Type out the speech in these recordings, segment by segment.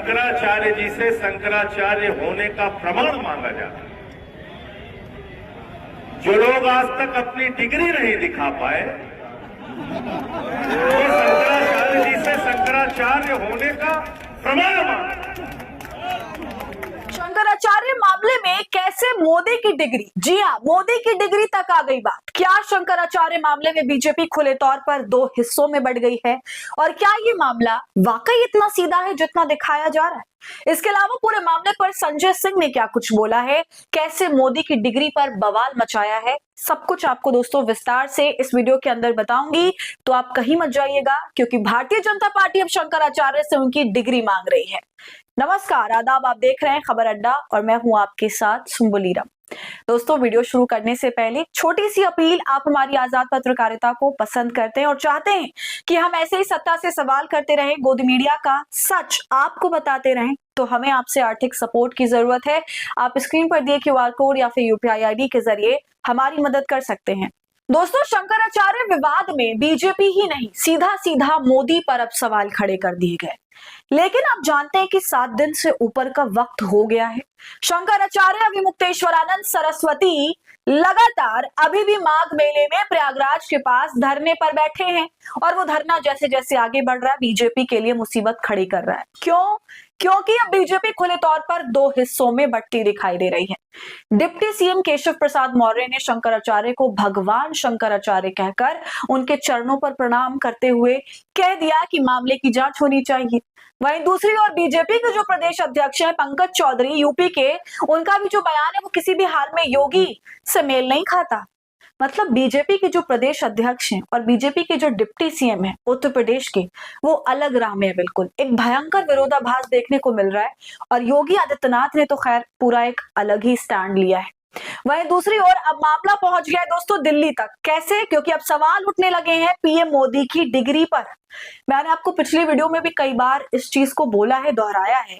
शंकराचार्य जी से शंकराचार्य होने का प्रमाण मांगा जाता है। जो लोग आज तक अपनी डिग्री नहीं दिखा पाए, वो शंकराचार्य जी से शंकराचार्य होने का प्रमाण मांगा। शंकराचार्य मामले में कैसे मोदी की डिग्री, जी हाँ, मोदी की डिग्री तक आ गई बात। क्या शंकराचार्य मामले में बीजेपी खुले तौर पर दो हिस्सों में बढ़ गई है और क्या ये मामला वाकई इतना सीधा है जितना दिखाया जा रहा है? इसके अलावा पूरे मामले पर संजय सिंह ने क्या कुछ बोला है, कैसे मोदी की डिग्री पर बवाल मचाया है, सब कुछ आपको दोस्तों विस्तार से इस वीडियो के अंदर बताऊंगी, तो आप कहीं मत जाइएगा क्योंकि भारतीय जनता पार्टी अब शंकराचार्य से उनकी डिग्री मांग रही है। नमस्कार, आदाब, आप देख रहे हैं खबर अड्डा और मैं हूं आपके साथ सुम्बुली राम। दोस्तों, वीडियो शुरू करने से पहले छोटी सी अपील, आप हमारी आजाद पत्रकारिता को पसंद करते हैं और चाहते हैं कि हम ऐसे ही सत्ता से सवाल करते रहें, गोदी मीडिया का सच आपको बताते रहें, तो हमें आपसे आर्थिक सपोर्ट की जरूरत है। आप स्क्रीन पर दिए क्यूआर कोड या फिर यूपीआई आईडी के जरिए हमारी मदद कर सकते हैं। दोस्तों, शंकराचार्य विवाद में बीजेपी ही नहीं, सीधा सीधा मोदी पर अब सवाल खड़े कर दिए गए। लेकिन आप जानते हैं कि 7 दिन से ऊपर का वक्त हो गया है। शंकराचार्य अभिमुक्तेश्वरानंद सरस्वती लगातार अभी भी माघ मेले में प्रयागराज के पास धरने पर बैठे हैं और वो धरना जैसे जैसे आगे बढ़ रहा है बीजेपी के लिए मुसीबत खड़ी कर रहा है। क्यों? क्योंकि अब बीजेपी खुले तौर पर दो हिस्सों में बंटती दिखाई दे रही है। डिप्टी सीएम केशव प्रसाद मौर्य ने शंकराचार्य को भगवान शंकराचार्य कहकर उनके चरणों पर प्रणाम करते हुए कह दिया कि मामले की जांच होनी चाहिए। वहीं दूसरी ओर बीजेपी के जो प्रदेश अध्यक्ष हैं पंकज चौधरी यूपी के, उनका भी जो बयान है वो किसी भी हाल में योगी से मेल नहीं खाता। मतलब बीजेपी के जो प्रदेश अध्यक्ष हैं और बीजेपी के जो डिप्टी सीएम हैं उत्तर प्रदेश के, वो अलग राह में है। बिल्कुल एक भयंकर विरोधाभास देखने को मिल रहा है और योगी आदित्यनाथ ने तो खैर पूरा एक अलग ही स्टैंड लिया है। वहीं दूसरी ओर अब मामला पहुंच गया है दोस्तों दिल्ली तक। कैसे? क्योंकि अब सवाल उठने लगे हैं पीएम मोदी की डिग्री पर। मैंने आपको पिछली वीडियो में भी कई बार इस चीज को बोला है, दोहराया है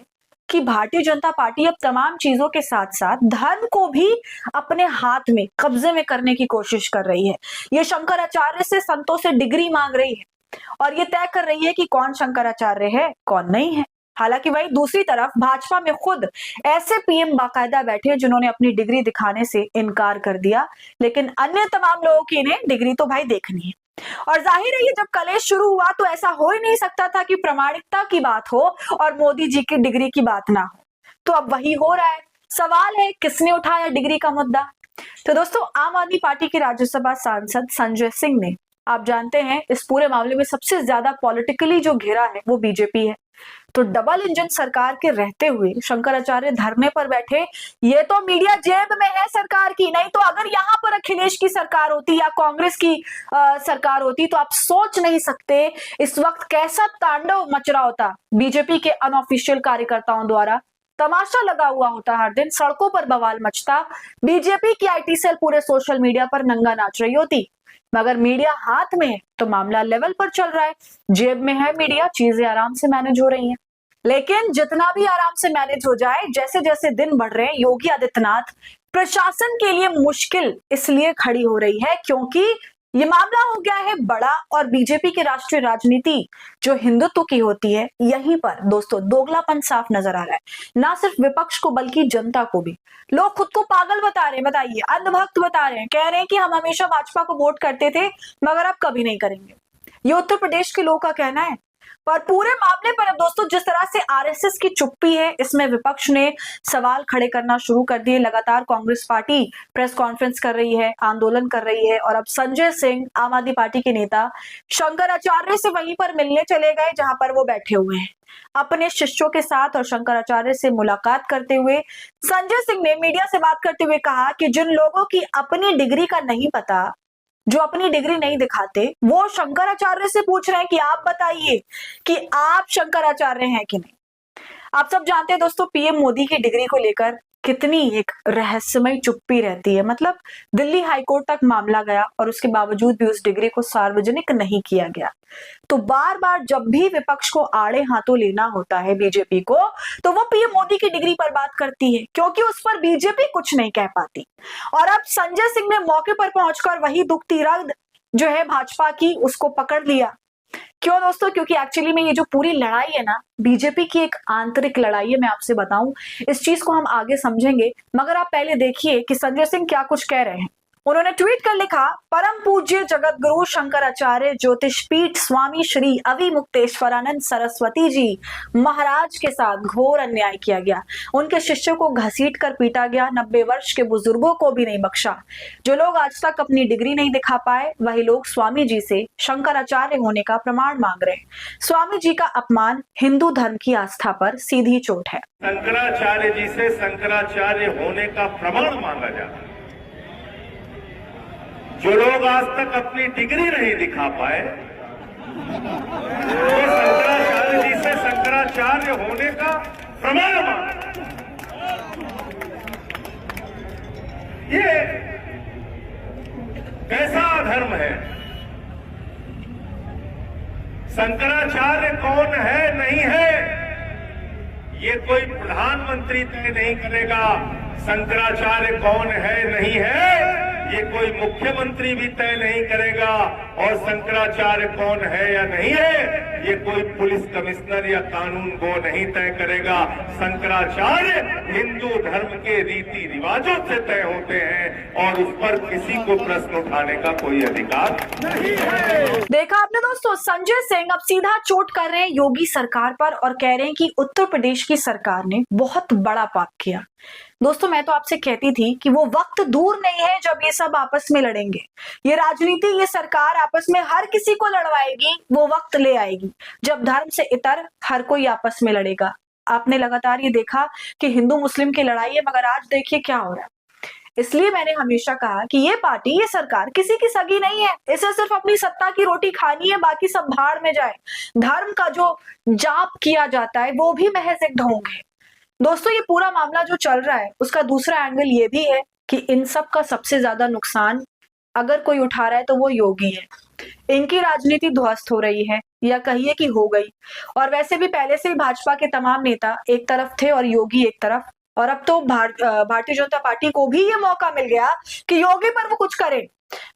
कि भारतीय जनता पार्टी अब तमाम चीजों के साथ साथ धर्म को भी अपने हाथ में कब्जे में करने की कोशिश कर रही है। ये शंकराचार्य से, संतों से डिग्री मांग रही है और ये तय कर रही है कि कौन शंकराचार्य है कौन नहीं है। हालांकि वही दूसरी तरफ भाजपा में खुद ऐसे पीएम बाकायदा बैठे जिन्होंने अपनी डिग्री दिखाने से इनकार कर दिया, लेकिन अन्य तमाम लोगों की इन्हें डिग्री तो भाई देखनी है। और जाहिर है ये जब कलेश शुरू हुआ तो ऐसा हो ही नहीं सकता था कि प्रामाणिकता की बात हो और मोदी जी की डिग्री की बात ना हो। तो अब वही हो रहा है। सवाल है किसने उठाया डिग्री का मुद्दा? तो दोस्तों, आम आदमी पार्टी के राज्यसभा सांसद संजय सिंह ने, आप जानते हैं इस पूरे मामले में सबसे ज्यादा पॉलिटिकली जो घेरा है वो बीजेपी है। तो डबल इंजन सरकार के रहते हुए शंकराचार्य धरने पर बैठे, ये तो मीडिया जेब में है सरकार की। नहीं तो अगर यहाँ पर अखिलेश की सरकार होती या कांग्रेस की सरकार होती तो आप सोच नहीं सकते इस वक्त कैसा तांडव मच रहा होता बीजेपी के अनऑफिशियल कार्यकर्ताओं द्वारा। तमाशा लगा हुआ होता, हर दिन सड़कों पर बवाल मचता, बीजेपी की आईटी सेल पूरे सोशल मीडिया पर नंगा नाच रही होती। मगर मीडिया हाथ में है तो मामला लेवल पर चल रहा है, जेब में है मीडिया, चीजें आराम से मैनेज हो रही हैं। लेकिन जितना भी आराम से मैनेज हो जाए, जैसे जैसे दिन बढ़ रहे हैं, योगी आदित्यनाथ प्रशासन के लिए मुश्किल इसलिए खड़ी हो रही है क्योंकि ये मामला हो गया है बड़ा और बीजेपी की राष्ट्रीय राजनीति जो हिंदुत्व की होती है, यहीं पर दोस्तों दोगलापन साफ नजर आ रहा है। ना सिर्फ विपक्ष को बल्कि जनता को भी। लोग खुद को पागल बता रहे हैं, बताइए, अंधभक्त बता रहे हैं, कह रहे हैं कि हम हमेशा भाजपा को वोट करते थे मगर अब कभी नहीं करेंगे। ये उत्तर प्रदेश के लोगों का कहना है। पर पूरे मामले पर अब दोस्तों जिस तरह से आरएसएस की चुप्पी है, इसमें विपक्ष ने सवाल खड़े करना शुरू कर दिए। लगातार कांग्रेस पार्टी प्रेस कॉन्फ्रेंस कर रही है, आंदोलन कर रही है और अब संजय सिंह, आम आदमी पार्टी के नेता, शंकराचार्य से वहीं पर मिलने चले गए जहां पर वो बैठे हुए हैं अपने शिष्यों के साथ। और शंकराचार्य से मुलाकात करते हुए संजय सिंह ने मीडिया से बात करते हुए कहा कि जिन लोगों की अपनी डिग्री का नहीं पता, जो अपनी डिग्री नहीं दिखाते, वो शंकराचार्य से पूछ रहे हैं कि आप बताइए कि आप शंकराचार्य हैं कि नहीं। आप सब जानते हैं दोस्तों पीएम मोदी की डिग्री को लेकर कितनी एक रहस्यमय चुप्पी रहती है। मतलब दिल्ली हाईकोर्ट तक मामला गया और उसके बावजूद भी उस डिग्री को सार्वजनिक नहीं किया गया। तो बार बार जब भी विपक्ष को आड़े हाथों लेना होता है बीजेपी को, तो वो पीएम मोदी की डिग्री पर बात करती है क्योंकि उस पर बीजेपी कुछ नहीं कह पाती। और अब संजय सिंह ने मौके पर पहुंचकर वही दुखती रग जो है भाजपा की, उसको पकड़ लिया। क्यों दोस्तों? क्योंकि एक्चुअली में ये जो पूरी लड़ाई है ना, बीजेपी की एक आंतरिक लड़ाई है। मैं आपसे बताऊं, इस चीज को हम आगे समझेंगे, मगर आप पहले देखिए कि संजय सिंह क्या कुछ कह रहे हैं। उन्होंने ट्वीट कर लिखा, परम पूज्य जगत गुरु शंकराचार्य ज्योतिष पीठ स्वामी श्री अविमुक्तेश्वरानंद सरस्वती जी महाराज के साथ घोर अन्याय किया गया। उनके शिष्यों को घसीट कर पीटा गया। 90 वर्ष के बुजुर्गों को भी नहीं बख्शा। जो लोग आज तक अपनी डिग्री नहीं दिखा पाए, वही लोग स्वामी जी से शंकराचार्य होने का प्रमाण मांग रहे हैं। स्वामी जी का अपमान हिंदू धर्म की आस्था पर सीधी चोट है। शंकराचार्य जी से शंकराचार्य होने का प्रमाण मांगा जा रहा है। जो लोग आज तक अपनी डिग्री नहीं दिखा पाए, वो शंकराचार्य जी से शंकराचार्य होने का प्रमाण मांगा। ये कैसा अधर्म है? शंकराचार्य कौन है नहीं है, ये कोई प्रधानमंत्री तय नहीं करेगा। शंकराचार्य कौन है नहीं है, ये कोई मुख्यमंत्री भी तय नहीं करेगा। और शंकराचार्य कौन है या नहीं है, ये कोई पुलिस कमिश्नर या कानून गो नहीं तय करेगा। शंकराचार्य हिंदू धर्म के रीति रिवाजों से तय होते हैं और उस पर किसी को प्रश्न उठाने का कोई अधिकार नहीं है। देखा आपने दोस्तों, संजय सिंह अब सीधा चोट कर रहे हैं योगी सरकार पर और कह रहे हैं कि उत्तर प्रदेश की सरकार ने बहुत बड़ा पाप किया। दोस्तों, मैं तो आपसे कहती थी कि वो वक्त दूर नहीं है जब ये सब आपस में लड़ेंगे। ये राजनीति, ये सरकार आपस में हर किसी को लड़वाएगी। वो वक्त ले आएगी जब धर्म से इतर हर कोई आपस में लड़ेगा। आपने लगातार ये देखा कि हिंदू मुस्लिम की लड़ाई है, मगर आज देखिए क्या हो रहा है। इसलिए मैंने हमेशा कहा कि ये पार्टी, ये सरकार किसी की सगी नहीं है। इसे सिर्फ अपनी सत्ता की रोटी खानी है, बाकी सब भाड़ में जाए। धर्म का जो जाप किया जाता है वो भी महज एक ढोंग है। दोस्तों, ये पूरा मामला जो चल रहा है उसका दूसरा एंगल ये भी है कि इन सब का सबसे ज्यादा नुकसान अगर कोई उठा रहा है तो वो योगी है। इनकी राजनीति ध्वस्त हो रही है, या कहिए कि हो गई। और वैसे भी पहले से ही भाजपा के तमाम नेता एक तरफ थे और योगी एक तरफ, और अब तो भारतीय जनता पार्टी को भी ये मौका मिल गया कि योगी पर वो कुछ करे।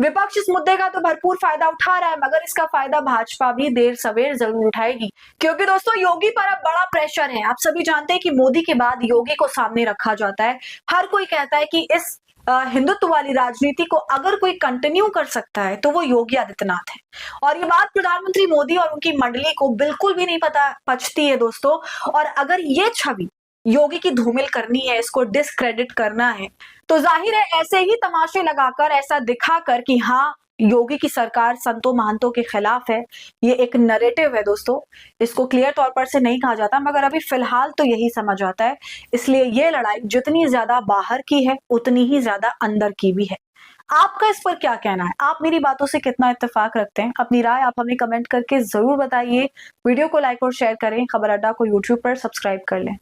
विपक्ष इस मुद्दे का तो भरपूर फायदा उठा रहा है, मगर इसका फायदा भाजपा भी देर सवेर जरूर उठाएगी, क्योंकि दोस्तों योगी पर अब बड़ा प्रेशर है। आप सभी जानते हैं कि मोदी के बाद योगी को सामने रखा जाता है। हर कोई कहता है कि इस हिंदुत्व वाली राजनीति को अगर कोई कंटिन्यू कर सकता है तो वो योगी आदित्यनाथ है। और ये बात प्रधानमंत्री मोदी और उनकी मंडली को बिल्कुल भी नहीं पचती है दोस्तों। और अगर ये छवि योगी की धूमिल करनी है, इसको डिस्क्रेडिट करना है, तो जाहिर है ऐसे ही तमाशे लगाकर, ऐसा दिखाकर कि हाँ योगी की सरकार संतों महंतों के खिलाफ है। ये एक नैरेटिव है दोस्तों, इसको क्लियर तौर पर से नहीं कहा जाता, मगर अभी फिलहाल तो यही समझ आता है। इसलिए ये लड़ाई जितनी ज्यादा बाहर की है उतनी ही ज्यादा अंदर की भी है। आपका इस पर क्या कहना है? आप मेरी बातों से कितना इत्तेफाक रखते हैं? अपनी राय आप हमें कमेंट करके जरूर बताइए। वीडियो को लाइक और शेयर करें। खबर अड्डा को यूट्यूब पर सब्सक्राइब कर लें।